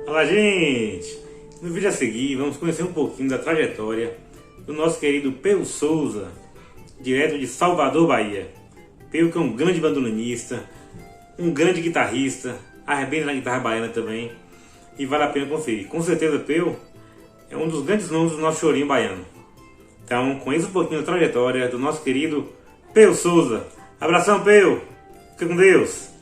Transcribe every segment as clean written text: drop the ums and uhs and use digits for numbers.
Olá, gente! No vídeo a seguir vamos conhecer um pouquinho da trajetória do nosso querido Peu Souza, direto de Salvador, Bahia. Peu, que é um grande bandolinista, um grande guitarrista, arrebenta na guitarra baiana também, e vale a pena conferir. Com certeza Peu é um dos grandes nomes do nosso chorinho baiano. Então conheça um pouquinho da trajetória do nosso querido Peu Souza. Abração, Peu! Fica com Deus!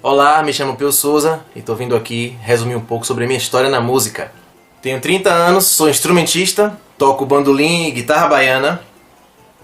Olá, me chamo Peu Souza e estou vindo aqui resumir um pouco sobre a minha história na música. Tenho 30 anos, sou instrumentista, toco bandolim e guitarra baiana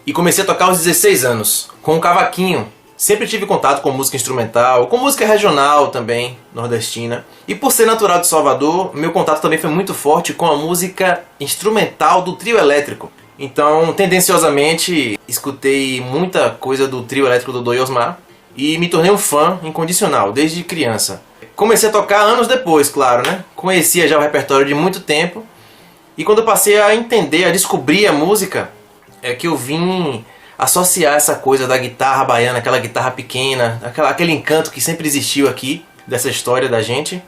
e comecei a tocar aos 16 anos, com um cavaquinho. Sempre tive contato com música instrumental, com música regional também, nordestina. E por ser natural de Salvador, meu contato também foi muito forte com a música instrumental do trio elétrico. Então, tendenciosamente, escutei muita coisa do trio elétrico do Dom Osmar e me tornei um fã incondicional, desde criança. Comecei a tocar anos depois, claro, né? Conhecia já o repertório de muito tempo. E quando eu passei a entender, a descobrir a música, é que eu vim associar essa coisa da guitarra baiana, aquela guitarra pequena, aquele encanto que sempre existiu aqui, dessa história da gente,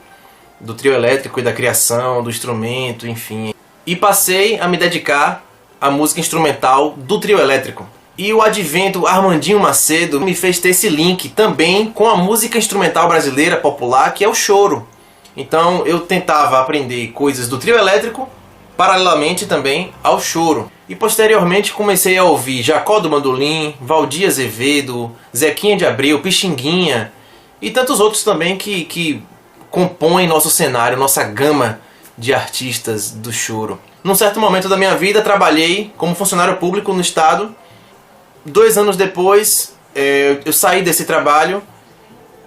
do trio elétrico e da criação, do instrumento, enfim. E passei a me dedicar à música instrumental do trio elétrico. E o advento Armandinho Macedo me fez ter esse link também com a música instrumental brasileira popular, que é o choro. Então eu tentava aprender coisas do trio elétrico, paralelamente também ao choro. E posteriormente comecei a ouvir Jacó do Bandolim, Valdir Azevedo, Zequinha de Abreu, Pixinguinha e tantos outros também que compõem nosso cenário, nossa gama de artistas do choro. Num certo momento da minha vida trabalhei como funcionário público no estado. 2 anos depois eu saí desse trabalho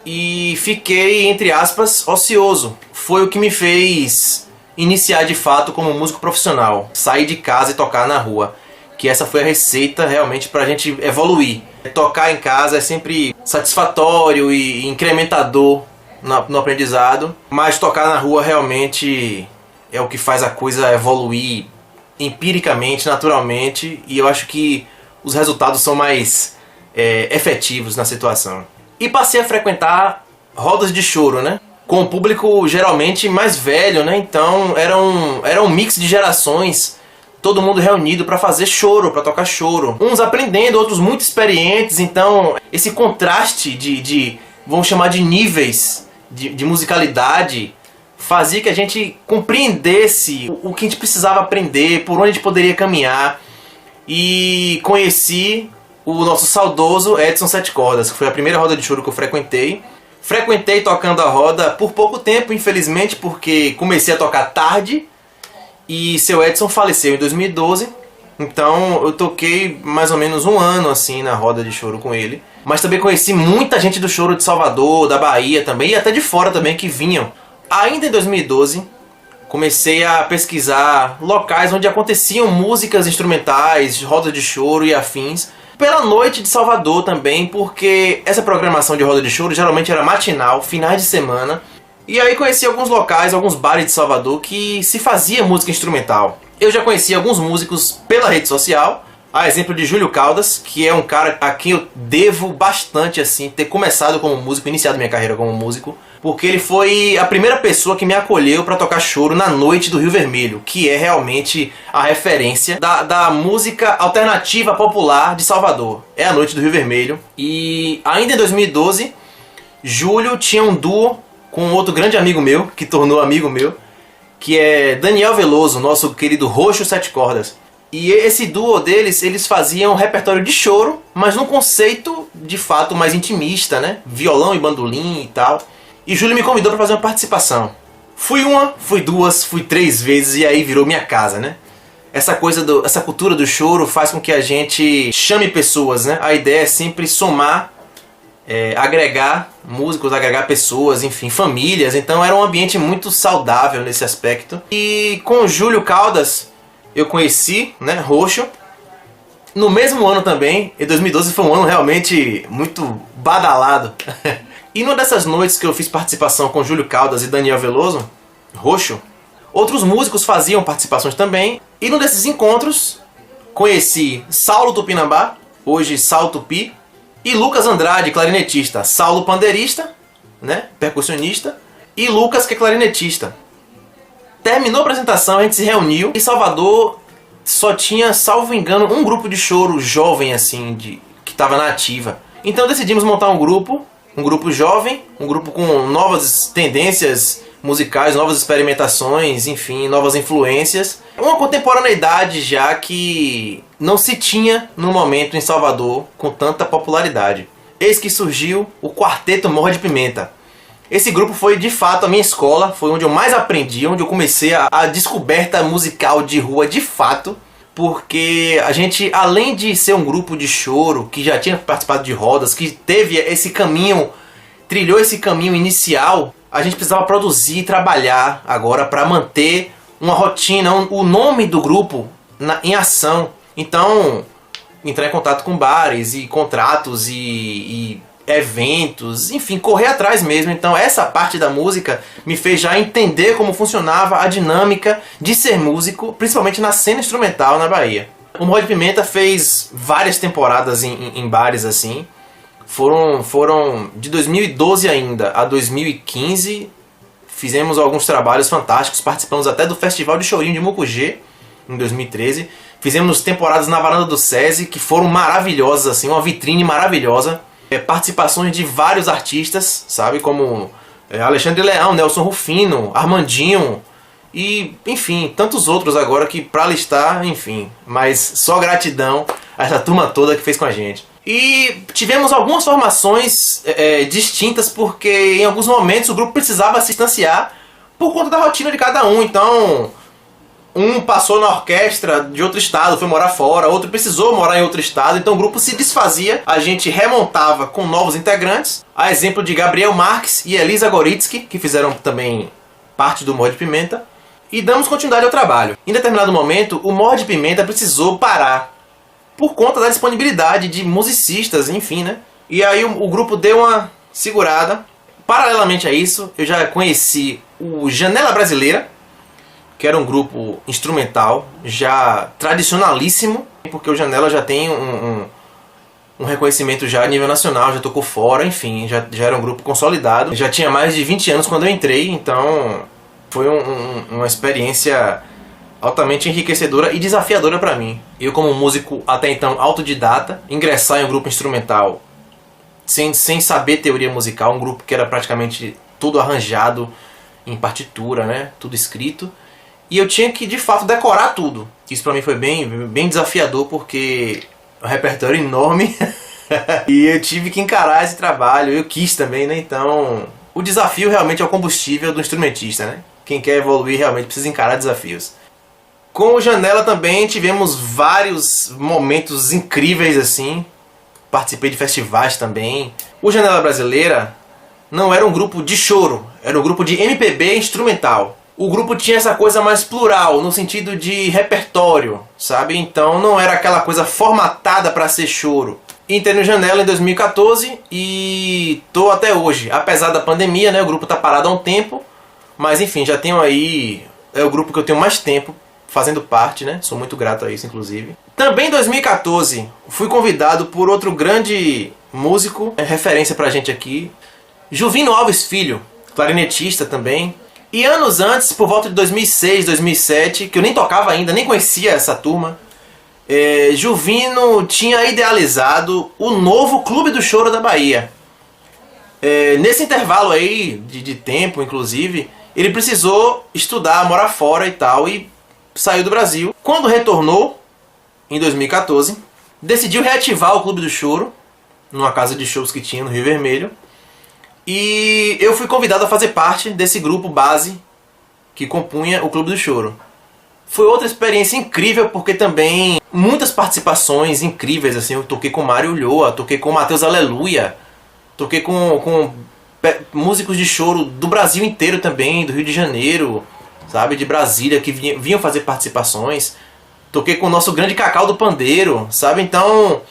e fiquei, entre aspas, ocioso. Foi o que me fez iniciar de fato como músico profissional, sair de casa e tocar na rua, que essa foi a receita realmente pra gente evoluir. Tocar em casa é sempre satisfatório e incrementador no aprendizado, mas tocar na rua realmente é o que faz a coisa evoluir empiricamente, naturalmente, e eu acho que os resultados são mais efetivos na situação. E passei a frequentar rodas de choro, né? Com o público geralmente mais velho, né? Então era um mix de gerações, todo mundo reunido para fazer choro, para tocar choro. Uns aprendendo, outros muito experientes. Então esse contraste vamos chamar de níveis de musicalidade, fazia que a gente compreendesse o que a gente precisava aprender, por onde a gente poderia caminhar. E conheci o nosso saudoso Edson Sete Cordas, que foi a primeira roda de choro que eu frequentei. Frequentei tocando a roda por pouco tempo, infelizmente, porque comecei a tocar tarde e seu Edson faleceu em 2012. Então eu toquei mais ou menos 1 ano assim na roda de choro com ele. Mas também conheci muita gente do choro de Salvador, da Bahia também, e até de fora também que vinham. Ainda em 2012, comecei a pesquisar locais onde aconteciam músicas instrumentais, rodas de choro e afins, pela noite de Salvador também, porque essa programação de roda de choro geralmente era matinal, finais de semana. E aí conheci alguns locais, alguns bares de Salvador que se fazia música instrumental. Eu já conheci alguns músicos pela rede social, a exemplo de Júlio Caldas, que é um cara a quem eu devo bastante assim ter começado como músico, iniciado minha carreira como músico, porque ele foi a primeira pessoa que me acolheu para tocar choro na noite do Rio Vermelho, que é realmente a referência da música alternativa popular de Salvador. É a noite do Rio Vermelho. E ainda em 2012, Júlio tinha um duo com outro grande amigo meu, que tornou amigo meu, que é Daniel Veloso, nosso querido Roxo Sete Cordas. E esse duo deles, eles faziam repertório de choro, mas num conceito de fato mais intimista, né? Violão e bandolim e tal. E Júlio me convidou para fazer uma participação. Fui uma, fui duas, fui três vezes e aí virou minha casa, né? Essa cultura do choro faz com que a gente chame pessoas, né? A ideia é sempre somar, agregar músicos, agregar pessoas, enfim, famílias. Então era um ambiente muito saudável nesse aspecto. E com o Júlio Caldas eu conheci, né, Roxo. No mesmo ano também, em 2012 foi um ano realmente muito badalado. E numa dessas noites que eu fiz participação com Júlio Caldas e Daniel Veloso, Roxo, outros músicos faziam participações também. E num desses encontros, conheci Saulo Tupinambá, hoje Saulo Tupi, e Lucas Andrade, clarinetista. Saulo pandeirista, né, percussionista, e Lucas, que é clarinetista. Terminou a apresentação, a gente se reuniu. Em Salvador só tinha, salvo engano, um grupo de choro jovem assim, que estava na ativa. Então decidimos montar um grupo jovem, um grupo com novas tendências musicais, novas experimentações, enfim, novas influências. Uma contemporaneidade já que não se tinha no momento em Salvador com tanta popularidade. Eis que surgiu o Quarteto Morro de Pimenta. Esse grupo foi de fato a minha escola, foi onde eu mais aprendi, onde eu comecei a descoberta musical de rua de fato, porque a gente, além de ser um grupo de choro, que já tinha participado de rodas, que teve esse caminho, trilhou esse caminho inicial, a gente precisava produzir e trabalhar agora para manter uma rotina, o nome do grupo em ação. Então, entrar em contato com bares e contratos e eventos, enfim, correr atrás mesmo. Então essa parte da música me fez já entender como funcionava a dinâmica de ser músico, principalmente na cena instrumental na Bahia. O Morro de Pimenta fez várias temporadas em bares assim. Foram de 2012 ainda a 2015. Fizemos alguns trabalhos fantásticos, participamos até do Festival de Chorinho de Mucugê em 2013. Fizemos temporadas na Varanda do SESI que foram maravilhosas, assim, uma vitrine maravilhosa. Participações de vários artistas, sabe, como Alexandre Leão, Nelson Rufino, Armandinho e, enfim, tantos outros agora que pra listar, enfim, mas só gratidão a essa turma toda que fez com a gente. E tivemos algumas formações distintas porque em alguns momentos o grupo precisava se distanciar por conta da rotina de cada um. Então, um passou na orquestra de outro estado, foi morar fora, outro precisou morar em outro estado, então o grupo se desfazia, a gente remontava com novos integrantes, a exemplo de Gabriel Marques e Elisa Goritsky, que fizeram também parte do Morro de Pimenta, e damos continuidade ao trabalho. Em determinado momento, o Morro de Pimenta precisou parar, por conta da disponibilidade de musicistas, enfim, né? E aí o grupo deu uma segurada. Paralelamente a isso, eu já conheci o Janela Brasileira, que era um grupo instrumental, já tradicionalíssimo, porque o Janela já tem um reconhecimento já a nível nacional, já tocou fora, enfim, já era um grupo consolidado. Já tinha mais de 20 anos quando eu entrei, então foi uma experiência altamente enriquecedora e desafiadora para mim. Eu, como músico até então autodidata, ingressar em um grupo instrumental sem saber teoria musical, um grupo que era praticamente tudo arranjado em partitura, né, tudo escrito. E eu tinha que, de fato, decorar tudo. Isso pra mim foi bem desafiador, porque é um repertório enorme. E eu tive que encarar esse trabalho. Eu quis também, né? Então, o desafio realmente é o combustível do instrumentista, né? Quem quer evoluir realmente precisa encarar desafios. Com o Janela também tivemos vários momentos incríveis, assim. Participei de festivais também. O Janela Brasileira não era um grupo de choro. Era um grupo de MPB instrumental. O grupo tinha essa coisa mais plural, no sentido de repertório, sabe? Então não era aquela coisa formatada para ser choro. Entrei no Janela em 2014 e tô até hoje. Apesar da pandemia, né? O grupo tá parado há um tempo. Mas enfim, já tenho aí... É o grupo que eu tenho mais tempo fazendo parte, né? Sou muito grato a isso, inclusive. Também em 2014, fui convidado por outro grande músico, referência pra gente aqui, Juvino Alves Filho, clarinetista também. E anos antes, por volta de 2006, 2007, que eu nem tocava ainda, nem conhecia essa turma, Juvino tinha idealizado o novo Clube do Choro da Bahia. Nesse intervalo aí de tempo, inclusive, ele precisou estudar, morar fora e tal, e saiu do Brasil. Quando retornou, em 2014, decidiu reativar o Clube do Choro, numa casa de shows que tinha no Rio Vermelho. E eu fui convidado a fazer parte desse grupo base que compunha o Clube do Choro. Foi outra experiência incrível, porque também muitas participações incríveis, assim. Eu toquei com Mário Ulloa, toquei com Matheus Aleluia, toquei com músicos de choro do Brasil inteiro também, do Rio de Janeiro, sabe, de Brasília, que vinham fazer participações. Toquei com o nosso grande Cacau do Pandeiro, sabe, então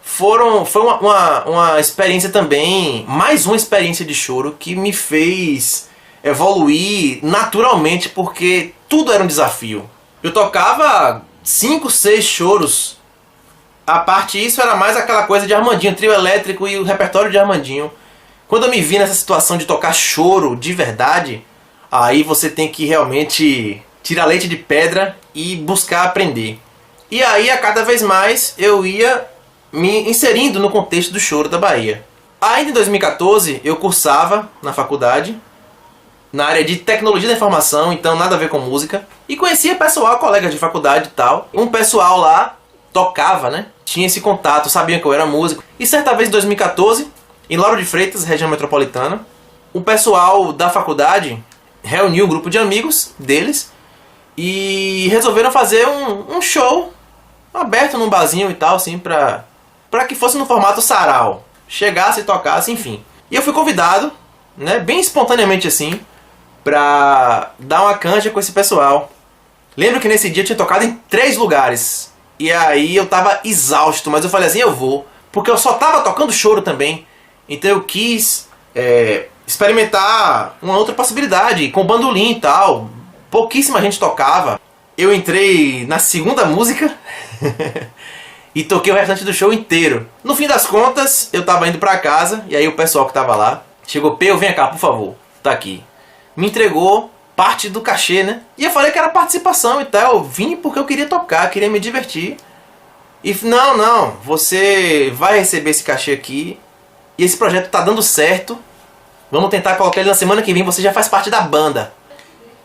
foi uma experiência também, mais uma experiência de choro que me fez evoluir naturalmente, porque tudo era um desafio. Eu tocava 5, 6 choros. A parte disso era mais aquela coisa de Armandinho, trio elétrico e o repertório de Armandinho. Quando eu me vi nessa situação de tocar choro de verdade, aí você tem que realmente tirar leite de pedra e buscar aprender. E aí, a cada vez mais, eu ia me inserindo no contexto do choro da Bahia. Ainda em 2014, eu cursava na faculdade, na área de tecnologia da informação, então nada a ver com música. E conhecia pessoal, colegas de faculdade e tal. Um pessoal lá tocava, né? Tinha esse contato, sabiam que eu era músico. E certa vez em 2014, em Lauro de Freitas, região metropolitana, o pessoal da faculdade reuniu um grupo de amigos deles e resolveram fazer um show aberto num barzinho e tal, assim, pra que fosse no formato sarau. Chegasse e tocasse, enfim. E eu fui convidado, né, bem espontaneamente assim, pra dar uma canja com esse pessoal. Lembro que nesse dia eu tinha tocado em 3 lugares. E aí eu tava exausto, mas eu falei assim, eu vou. Porque eu só tava tocando choro também. Então eu quis experimentar uma outra possibilidade, com bandolim e tal. Pouquíssima gente tocava. Eu entrei na segunda música e toquei o restante do show inteiro. No fim das contas, eu tava indo pra casa, e aí o pessoal que tava lá chegou, Peu, vem cá, por favor, tá aqui. Me entregou parte do cachê, né? E eu falei que era participação e tal. Eu vim porque eu queria tocar, queria me divertir. E não, você vai receber esse cachê aqui. E esse projeto tá dando certo. Vamos tentar colocar ele na semana que vem, você já faz parte da banda.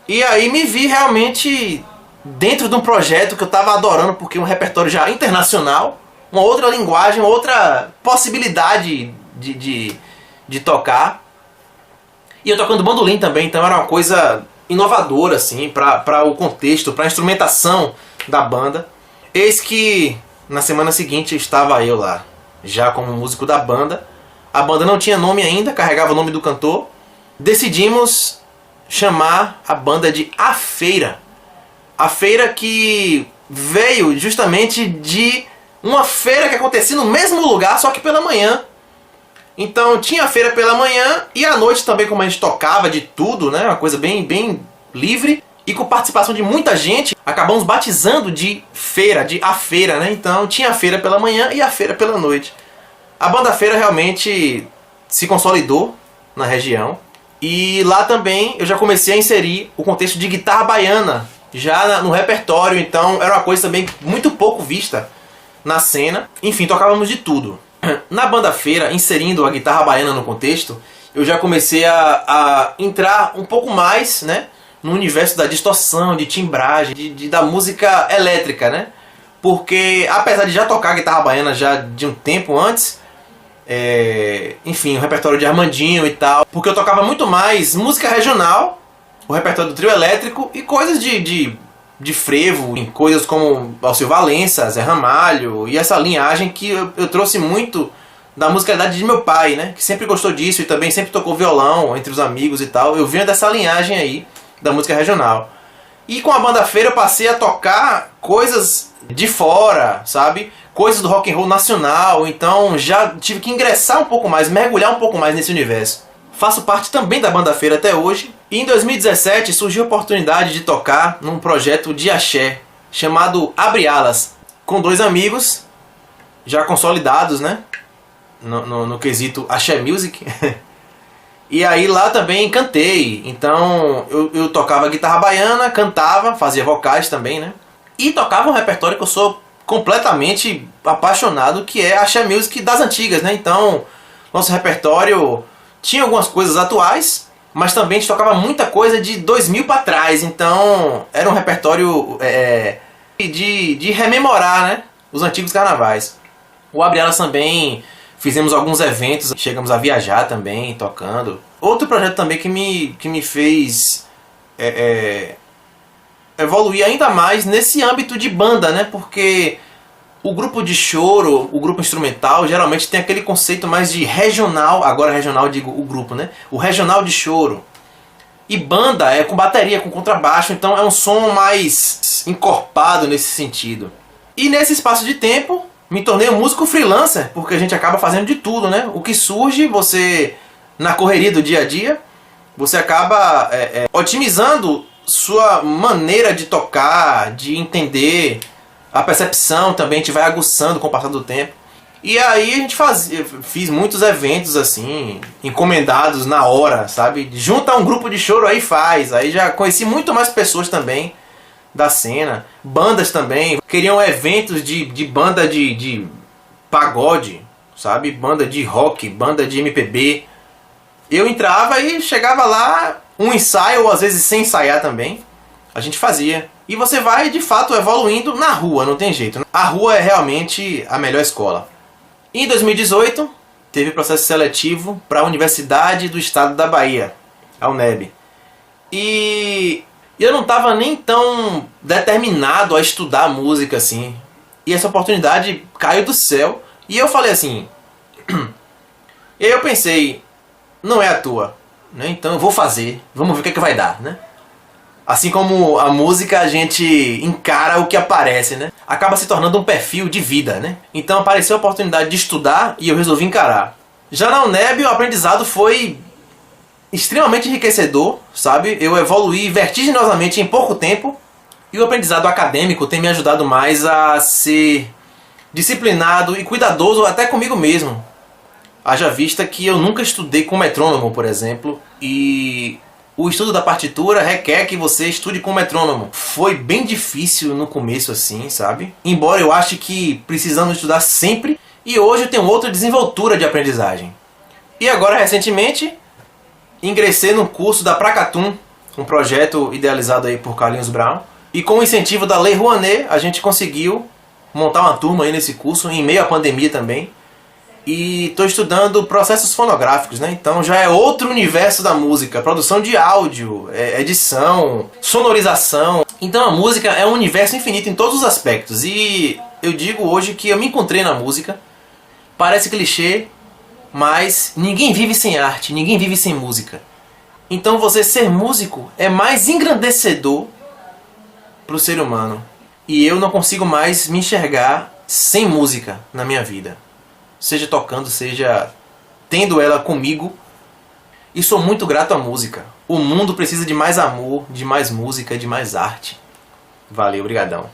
E aí me vi realmente dentro de um projeto que eu tava adorando, porque é um repertório já internacional, uma outra linguagem, outra possibilidade de tocar. E eu tocando bandolim também, então era uma coisa inovadora assim, para o contexto, para a instrumentação da banda. Eis que na semana seguinte estava eu lá, já como músico da banda. A banda não tinha nome ainda, carregava o nome do cantor. Decidimos chamar a banda de A Feira. A Feira que veio justamente de uma feira que acontecia no mesmo lugar, só que pela manhã. Então tinha a feira pela manhã e à noite também, como a gente tocava de tudo, né? Uma coisa bem livre. E com participação de muita gente, acabamos batizando de feira, de A Feira, né? Então tinha a feira pela manhã e a feira pela noite. A banda Feira realmente se consolidou na região. E lá também eu já comecei a inserir o contexto de guitarra baiana, já no repertório. Então era uma coisa também muito pouco vista na cena. Enfim, tocávamos de tudo. Na banda Feira, inserindo a guitarra baiana no contexto, eu já comecei a entrar um pouco mais, né, no universo da distorção, de timbragem, da música elétrica, né? Porque apesar de já tocar guitarra baiana já de um tempo antes, enfim, o repertório de Armandinho e tal, porque eu tocava muito mais música regional, o repertório do trio elétrico e coisas de frevo, em coisas como Alceu Valença, Zé Ramalho e essa linhagem que eu trouxe muito da musicalidade de meu pai, né, que sempre gostou disso e também sempre tocou violão entre os amigos e tal. Eu venho dessa linhagem aí da música regional. E com a banda Feira eu passei a tocar coisas de fora, sabe? Coisas do rock and roll nacional, então já tive que ingressar um pouco mais, mergulhar um pouco mais nesse universo. Faço parte também da banda Feira até hoje. E em 2017 surgiu a oportunidade de tocar num projeto de axé chamado Abre Alas, com 2 amigos já consolidados, né, no quesito axé music. E aí lá também cantei. Então eu tocava guitarra baiana, cantava, fazia vocais também, né, e tocava um repertório que eu sou completamente apaixonado, que é axé music das antigas, né. Então nosso repertório tinha algumas coisas atuais, mas também a gente tocava muita coisa de 2000 para trás. Então era um repertório de rememorar, né, os antigos carnavais. O Abre Alas também fizemos alguns eventos, chegamos a viajar também tocando. Outro projeto também que me fez evoluir ainda mais nesse âmbito de banda, né? Porque o grupo de choro, o grupo instrumental, geralmente tem aquele conceito mais de regional, agora regional digo o grupo, né? O regional de choro. E banda é com bateria, com contrabaixo, então é um som mais encorpado nesse sentido. E nesse espaço de tempo, me tornei um músico freelancer, porque a gente acaba fazendo de tudo, né? O que surge, você, na correria do dia a dia, você acaba otimizando sua maneira de tocar, de entender, a percepção também, a gente vai aguçando com o passar do tempo. E aí a gente fiz muitos eventos assim, encomendados na hora, sabe? Junta um grupo de choro aí faz. Aí já conheci muito mais pessoas também da cena. Bandas também. Queriam eventos de banda de pagode, sabe? Banda de rock, banda de MPB. Eu entrava e chegava lá, um ensaio, ou às vezes sem ensaiar também, a gente fazia. E você vai, de fato, evoluindo na rua, não tem jeito. A rua é realmente a melhor escola. Em 2018, teve processo seletivo para a Universidade do Estado da Bahia, a UNEB. E eu não estava nem tão determinado a estudar música assim. E essa oportunidade caiu do céu. E eu falei assim... E aí eu pensei, não é à toa, né? Então eu vou fazer, vamos ver o que vai dar, né? Assim como a música, a gente encara o que aparece, né? Acaba se tornando um perfil de vida, né? Então apareceu a oportunidade de estudar e eu resolvi encarar. Já na UNEB o aprendizado foi extremamente enriquecedor, sabe? Eu evoluí vertiginosamente em pouco tempo e o aprendizado acadêmico tem me ajudado mais a ser disciplinado e cuidadoso até comigo mesmo. Haja vista que eu nunca estudei com metrônomo, por exemplo, e o estudo da partitura requer que você estude com metrônomo. Foi bem difícil no começo assim, sabe? Embora eu ache que precisamos estudar sempre, e hoje eu tenho outra desenvoltura de aprendizagem. E agora, recentemente, ingressei no curso da Pracatum, um projeto idealizado aí por Carlinhos Brown, e com o incentivo da Lei Rouanet, a gente conseguiu montar uma turma aí nesse curso, em meio à pandemia também. E estou estudando processos fonográficos, né? Então já é outro universo da música. Produção de áudio, edição, sonorização. Então a música é um universo infinito em todos os aspectos. E eu digo hoje que eu me encontrei na música. Parece clichê, mas ninguém vive sem arte, ninguém vive sem música. Então você ser músico é mais engrandecedor para o ser humano. E eu não consigo mais me enxergar sem música na minha vida. Seja tocando, seja tendo ela comigo. E sou muito grato à música. O mundo precisa de mais amor, de mais música, de mais arte. Valeu, obrigadão.